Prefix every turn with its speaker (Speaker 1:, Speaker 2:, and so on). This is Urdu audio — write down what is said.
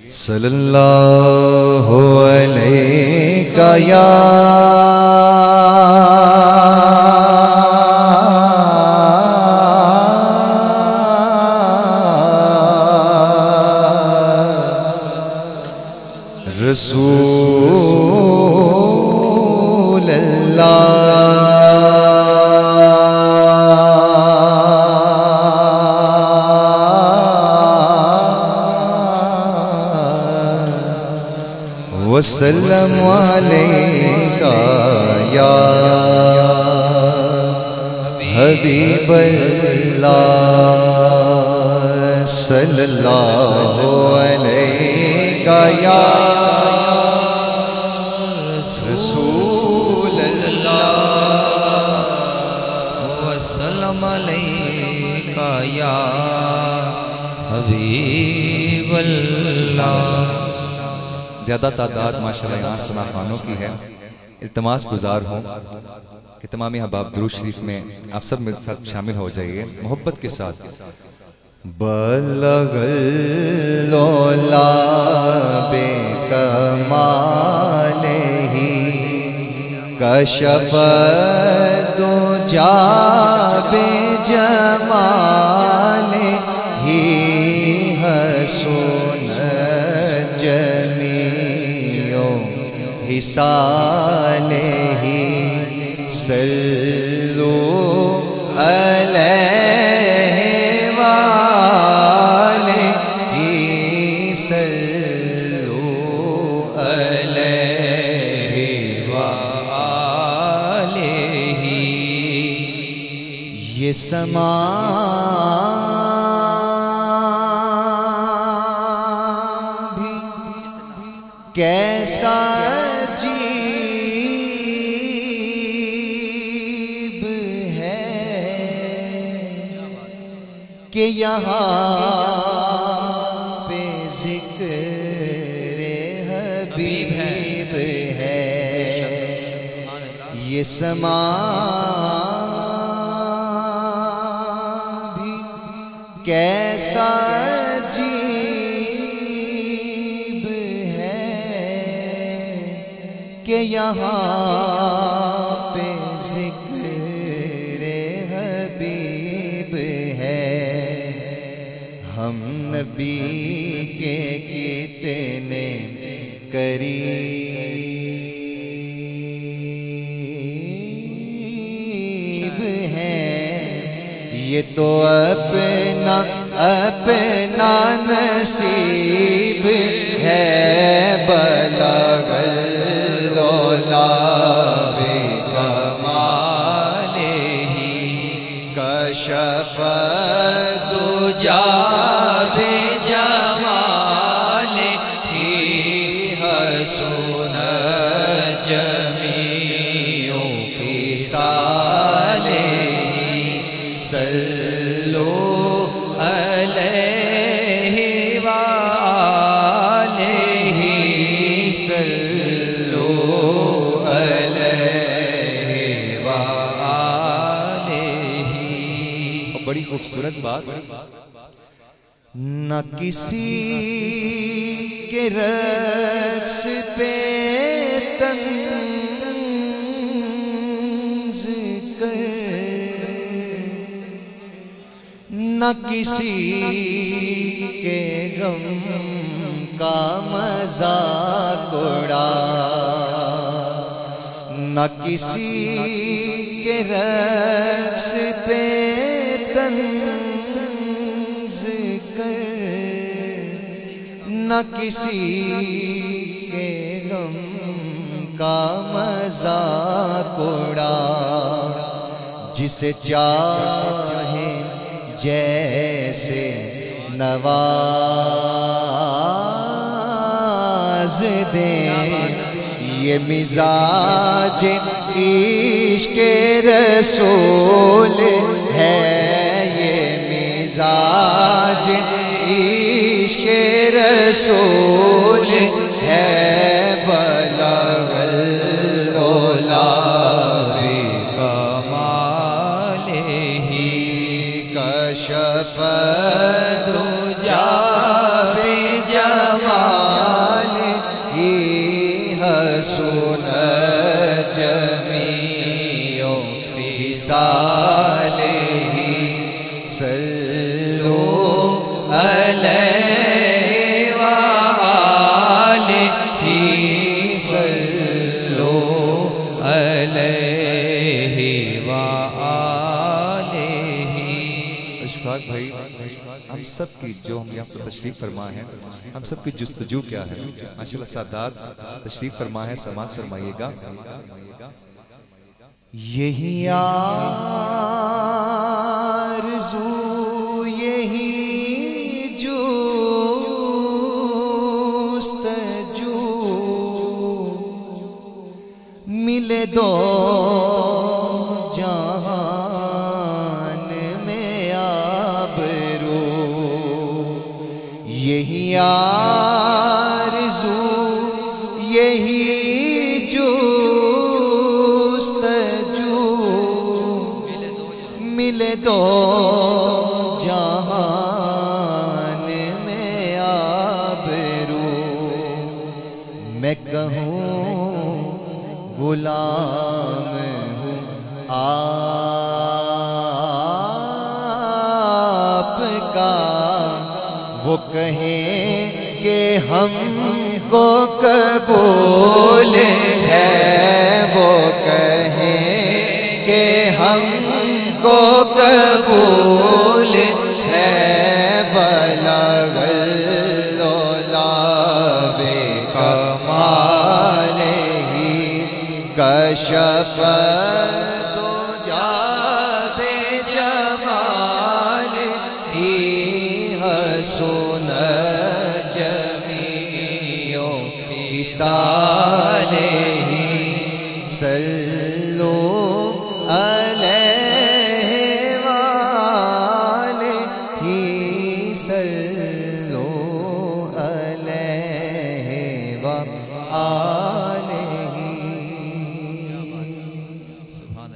Speaker 1: صلی اللہ علیہ یا رسول اللہ وسلم علیکہ یا حبیب اللہ صلی اللہ علیکہ یا رسول اللہ
Speaker 2: وسلم علیکہ یا حبیب اللہ۔
Speaker 1: زیادہ تعداد ماشاءاللہ یہاں سنا خوانوں کی ہے۔ التماس گزار ہوں کہ تمام احباب درود شریف میں آپ سب میرے ساتھ شامل ہو جائیے محبت کے ساتھ۔ بلغ العلا بکمالہ کشف الدجی بجمالہ حسن جمیع حسانہ صلو علیہ وآلہ صلو علیہ وآلہ۔ یہ سما بھی کیسا عجیب ہے کہ یہاں پہ ذکر حبیب ہے۔ یہ سما بھی کیسا عجیب ہے کہ یہاں پہ ذکر حبیب ہے۔ ہم نبی کے کتنے قریب ہیں، یہ تو اپنا اپنا نصیب ہے۔ بلغ العلا بکمالہ کشف الدجی بجمالہ حسن جمیع خصالہ صلو علیہ وآلہ صلو علیہ وآلہ۔ بڑی خوبصورت بات، نہ کسی کے رقص پہ طنز کر، نہ کسی کے غم کا مذاق اڑا، نہ کسی کے رقص پہ طنز کر، نہ کسی کے غم کا مذاق اڑا۔ جسے چاہے جیسے نواز دیں، یہ مزاج عشق رسول ہے، یہ مزاج عشق رسول ہے۔ بلغ العلا بکمالہ کشف الدجی بجمالہ
Speaker 2: علیہ وآلہ صلو علیہ وآلہ۔
Speaker 1: اشفاق بھائی، ہم سب کی جو ہم یہاں پر تشریف فرما ہے، ہم سب کی جستجو کیا ہے؟ ماشاءاللہ سادات تشریف فرما ہے، سماعت فرمائیے گا۔ یہی آرزو یہی جستجو ملے دو جہان میں آبرو، یہی آرزو یہی جستجو ملے دو جہان میں آبرو، میں کہوں غلام ہوں آپ کا، وہ کہیں کہ ہم کو قبول ہے، وہ کہیں کہ ہم کو قبول ہے، بلغ العلا بکمالہ کشف دجا بجمالہ حسن جمیع خصالہ، صلو علیہ وآلہ صلو علیہ وآلہ۔